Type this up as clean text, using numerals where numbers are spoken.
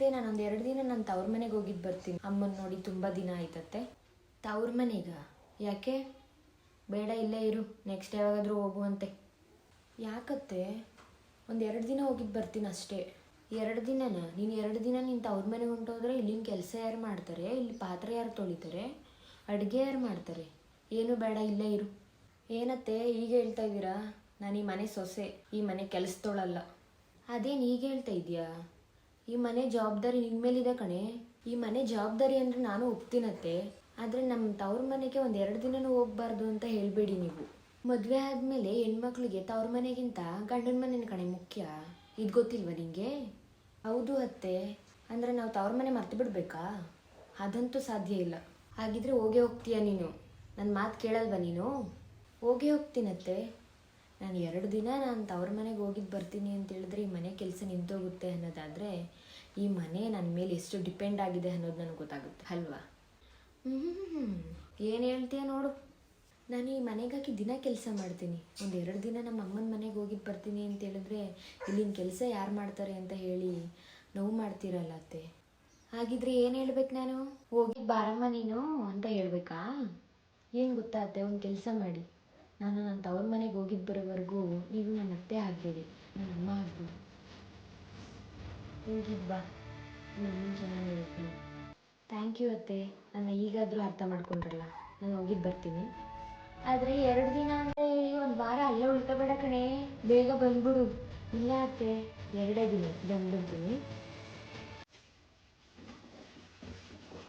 ಅತ್ತೆ ನಾನೊಂದು 2 ದಿನ ನನ್ನ ತವ್ರ ಮನೆಗೆ ಹೋಗಿದ್ದು ಬರ್ತೀನಿ. ಅಮ್ಮನ ನೋಡಿ ತುಂಬ ದಿನ ಆಯ್ತತ್ತೆ. ತವ್ರ ಮನೆಗ ಯಾಕೆ? ಬೇಡ, ಇಲ್ಲೇ ಇರು, ನೆಕ್ಸ್ಟ್ ಯಾವಾಗಾದರೂ ಹೋಗುವಂತೆ. ಯಾಕತ್ತೆ? ಒಂದು 2 ದಿನ ಹೋಗಿದ್ದು ಬರ್ತೀನಿ ಅಷ್ಟೇ. 2 ದಿನನ? ನೀನು 2 ದಿನ ನಿನ್ನ ತವ್ರ ಮನೆಗೆ ಹೊಂಟೋದ್ರೆ ಇಲ್ಲಿನ ಕೆಲಸ ಯಾರು ಮಾಡ್ತಾರೆ? ಇಲ್ಲಿ ಪಾತ್ರೆ ಯಾರು ತೊಳಿತಾರೆ? ಅಡುಗೆ ಯಾರು ಮಾಡ್ತಾರೆ? ಏನು ಬೇಡ, ಇಲ್ಲೇ ಇರು. ಏನತ್ತೆ ಈಗ ಹೇಳ್ತಾ ಇದ್ದೀರಾ? ನಾನು ಈ ಮನೆ ಸೊಸೆ, ಈ ಮನೆ ಕೆಲಸದೋಳಲ್ಲ. ಅದೇನು ಈಗ ಹೇಳ್ತಾ ಇದೆಯಾ? ಈ ಮನೆ ಜವಾಬ್ದಾರಿ ನಿನ್ನ ಮೇಲಿದೆ ಕಣೆ. ಈ ಮನೆ ಜವಾಬ್ದಾರಿ ಅಂದರೆ ನಾನು ಒಪ್ತೀನತ್ತೆ. ಆದರೆ ನಮ್ಮ ತವ್ರ ಮನೆಗೆ ಒಂದು 2 ದಿನನೂ ಹೋಗಬಾರ್ದು ಅಂತ ಹೇಳಬೇಡಿ ನೀವು. ಮದುವೆ ಆದಮೇಲೆ ಹೆಣ್ಮಕ್ಳಿಗೆ ತವ್ರ ಮನೆಗಿಂತ ಗಂಡನ ಮನೆಯ ಕಣೆ ಮುಖ್ಯ. ಇದು ಗೊತ್ತಿಲ್ವಾ ನಿನಗೆ? ಹೌದು ಅತ್ತೆ. ಅಂದರೆ ನಾವು ತವ್ರ ಮನೆ ಮರ್ತು ಬಿಡಬೇಕಾ? ಅದಂತೂ ಸಾಧ್ಯ ಇಲ್ಲ. ಹಾಗಿದ್ರೆ ಹೋಗೇ ಹೋಗ್ತೀಯ ನೀನು? ನನ್ನ ಮಾತು ಕೇಳಲ್ವಾ ನೀನು? ಹೋಗೇ ಹೋಗ್ತೀನತ್ತೆ. ನಾನು 2 ದಿನ ನಾನು ತವ್ರ ಮನೆಗೆ ಹೋಗಿದ್ದು ಬರ್ತೀನಿ ಅಂತ ಹೇಳಿದ್ರೆ ಈ ಮನೆ ಕೆಲಸ ನಿಂತೋಗುತ್ತೆ ಅನ್ನೋದಾದರೆ ಈ ಮನೆ ನನ್ನ ಮೇಲೆ ಎಷ್ಟು ಡಿಪೆಂಡ್ ಆಗಿದೆ ಅನ್ನೋದು ನನಗೆ ಗೊತ್ತಾಗುತ್ತೆ ಅಲ್ವಾ? ಏನು ಹೇಳ್ತೀಯ ನೋಡು. ನಾನು ಈ ಮನೆಗಾಗಿ ದಿನ ಕೆಲಸ ಮಾಡ್ತೀನಿ. ಒಂದು 2 ದಿನ ನಮ್ಮ ಅಮ್ಮನ ಮನೆಗೆ ಹೋಗಿದ್ದು ಬರ್ತೀನಿ ಅಂತ ಹೇಳಿದ್ರೆ ಇಲ್ಲಿನ ಕೆಲಸ ಯಾರು ಮಾಡ್ತಾರೆ ಅಂತ ಹೇಳಿ ನೋವು ಮಾಡ್ತೀರಲ್ಲ ಅತ್ತೆ. ಹಾಗಿದ್ರೆ ಏನು ಹೇಳ್ಬೇಕು ನಾನು? ಹೋಗಿದ್ದು ಬಾರಮ್ಮ ನೀನು ಅಂತ ಹೇಳ್ಬೇಕಾ? ಏನು ಗೊತ್ತಾ ಅತ್ತೆ, ಒಂದು ಕೆಲಸ ಮಾಡಿ. ನಾನು ನನ್ನ ತವ್ರ ಮನೆಗೆ ಹೋಗಿದ್ದು ಬರೋವರೆಗೂ ನೀವು ನನ್ನ ಅತ್ತೆ ಆಗಬೇಡಿ, ನನ್ನ ಅಮ್ಮ ಆಗ್ಬಿಡಿ. ಹೋಗಿದ್ದು ಬಾ, ನಾನು ಚೆನ್ನಾಗಿ ಹೇಳ್ತೀನಿ. ಥ್ಯಾಂಕ್ ಯು ಅತ್ತೆ. ನನ್ನ ಈಗಾದರೂ ಅರ್ಥ ಮಾಡ್ಕೊಂಡ್ರಲ್ಲ. ನಾನು ಹೋಗಿದ್ದು ಬರ್ತೀನಿ. ಆದರೆ 2 ದಿನ ಅಂದರೆ 1 ವಾರ ಅಲ್ಲೇ ಉಳ್ಕೋಬೇಡ ಕಣೆ. ಬೇಗ ಬಂದ್ಬಿಡು. ಇಲ್ಲ ಅತ್ತೆ, 2 ದಿನ ಬಂದ್ಬಿಡ್ತೀನಿ.